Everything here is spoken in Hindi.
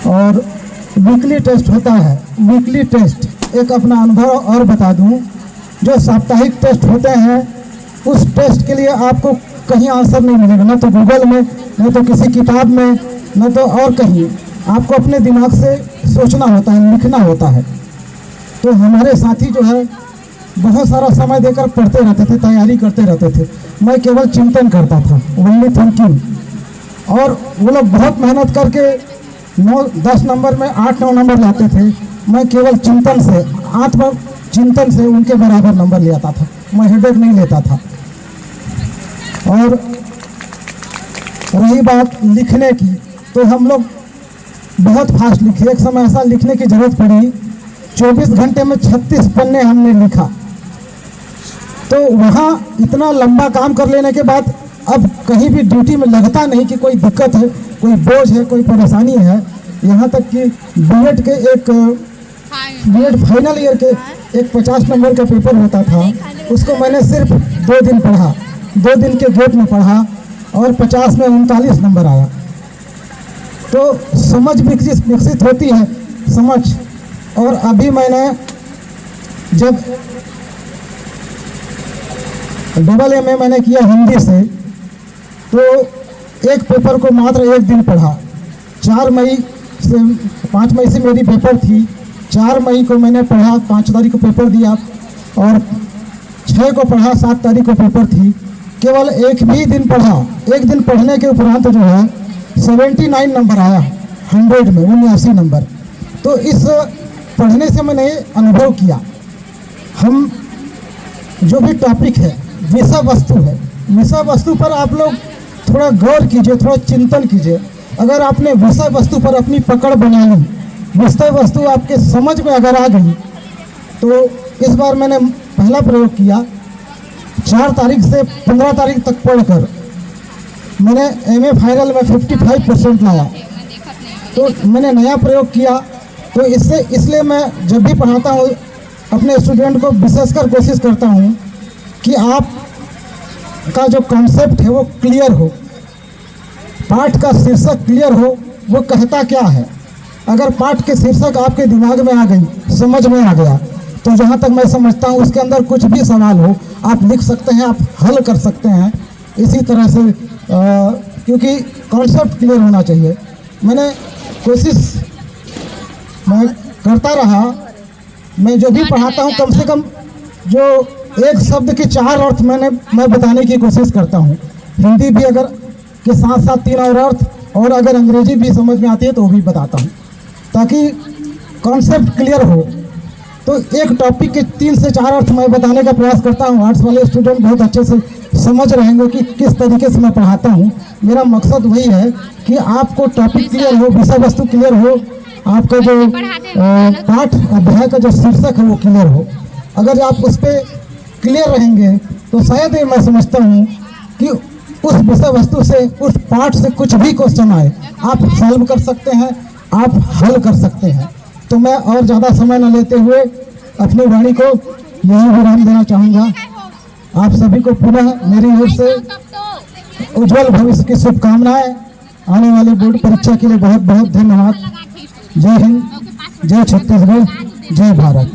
और वीकली टेस्ट होता है। वीकली टेस्ट एक अपना अनुभव और बता दूं, जो साप्ताहिक टेस्ट होते हैं उस टेस्ट के लिए आपको कहीं आंसर नहीं मिलेगा, ना तो गूगल में, ना तो किसी किताब में, ना तो और कहीं। आपको अपने दिमाग से सोचना होता है, लिखना होता है। तो हमारे साथी जो है बहुत सारा समय देकर पढ़ते रहते थे, तैयारी करते रहते थे। मैं केवल चिंतन करता था, ओनली थिंकिंग। और वो लोग बहुत मेहनत करके 9-10 नंबर में 8-9 नंबर लाते थे। मैं केवल चिंतन से, आत्म चिंतन से उनके बराबर नंबर ले आता था। मैं हेडेक नहीं लेता था। और रही बात लिखने की, तो हम लोग बहुत फास्ट लिखे। एक समय ऐसा लिखने की जरूरत पड़ी, 24 घंटे में 36 पन्ने हमने लिखा। तो वहाँ इतना लंबा काम कर लेने के बाद अब कहीं भी ड्यूटी में लगता नहीं कि कोई दिक्कत है, कोई बोझ है, कोई परेशानी है। यहाँ तक कि बीएड फाइनल ईयर के एक 50 नंबर का पेपर होता था, उसको मैंने सिर्फ 2 दिन पढ़ा, 2 दिन के गेप में पढ़ा और 50 में 39 नंबर आया। तो समझ विकसित होती है, समझ। और अभी मैंने जब AA मैंने किया हिंदी से, तो एक पेपर को मात्र 1 दिन पढ़ा। 5 मई से मेरी पेपर थी। 4 मई को मैंने पढ़ा, 5 तारीख को पेपर दिया और 6 को पढ़ा, 7 तारीख को पेपर थी। केवल एक भी दिन पढ़ा। एक दिन पढ़ने के उपरांत जो है 79 नंबर आया 100 में, 79 नंबर। तो इस पढ़ने से मैंने अनुभव किया, हम जो भी टॉपिक है, विषय वस्तु है, विषय वस्तु पर आप लोग थोड़ा गौर कीजिए, थोड़ा चिंतन कीजिए। अगर आपने विषय वस्तु पर अपनी पकड़ बना ली, विषय वस्तु आपके समझ में अगर आ गई, तो इस बार मैंने पहला प्रयोग किया। 4 तारीख से 15 तारीख तक पढ़कर मैंने MA फाइनल में 55% लाया। तो मैंने नया प्रयोग किया। तो इसलिए मैं जब भी पढ़ाता हूँ अपने स्टूडेंट को विशेषकर कोशिश करता हूँ कि आप का जो कॉन्सेप्ट है वो क्लियर हो, पाठ का शीर्षक क्लियर हो, वो कहता क्या है। अगर पाठ के शीर्षक आपके दिमाग में आ गई, समझ में आ गया, तो जहाँ तक मैं समझता हूँ उसके अंदर कुछ भी सवाल हो आप लिख सकते हैं, आप हल कर सकते हैं। इसी तरह से क्योंकि कॉन्सेप्ट क्लियर होना चाहिए। मैंने कोशिश मैं करता रहा, मैं जो भी पढ़ाता हूँ कम से कम जो एक शब्द के 4 अर्थ मैं बताने की कोशिश करता हूँ। हिंदी भी अगर के साथ साथ 3 और अर्थ, और अगर अंग्रेजी भी समझ में आती है तो वो भी बताता हूँ, ताकि कॉन्सेप्ट क्लियर हो। तो एक टॉपिक के 3 से 4 अर्थ मैं बताने का प्रयास करता हूँ। आर्ट्स वाले स्टूडेंट बहुत अच्छे से समझ रहेंगे कि किस तरीके से मैं पढ़ाता हूँ। मेरा मकसद वही है कि आपको टॉपिक क्लियर हो, विषय वस्तु क्लियर हो, आपका जो पाठ अध्याय का जो शीर्षक है वो क्लियर हो। अगर आप उस पर क्लियर रहेंगे तो शायद ही मैं समझता हूँ कि उस विषय वस्तु से, उस पाठ से कुछ भी क्वेश्चन आए आप सॉल्व कर सकते हैं, आप हल कर सकते हैं। तो मैं और ज़्यादा समय न लेते हुए अपनी वाणी को यही विराम देना चाहूँगा। आप सभी को पुनः मेरी ओर से उज्जवल भविष्य की शुभकामनाएं। आने वाले बोर्ड परीक्षा के लिए बहुत बहुत धन्यवाद। जय हिंद, जय छत्तीसगढ़, जय भारत।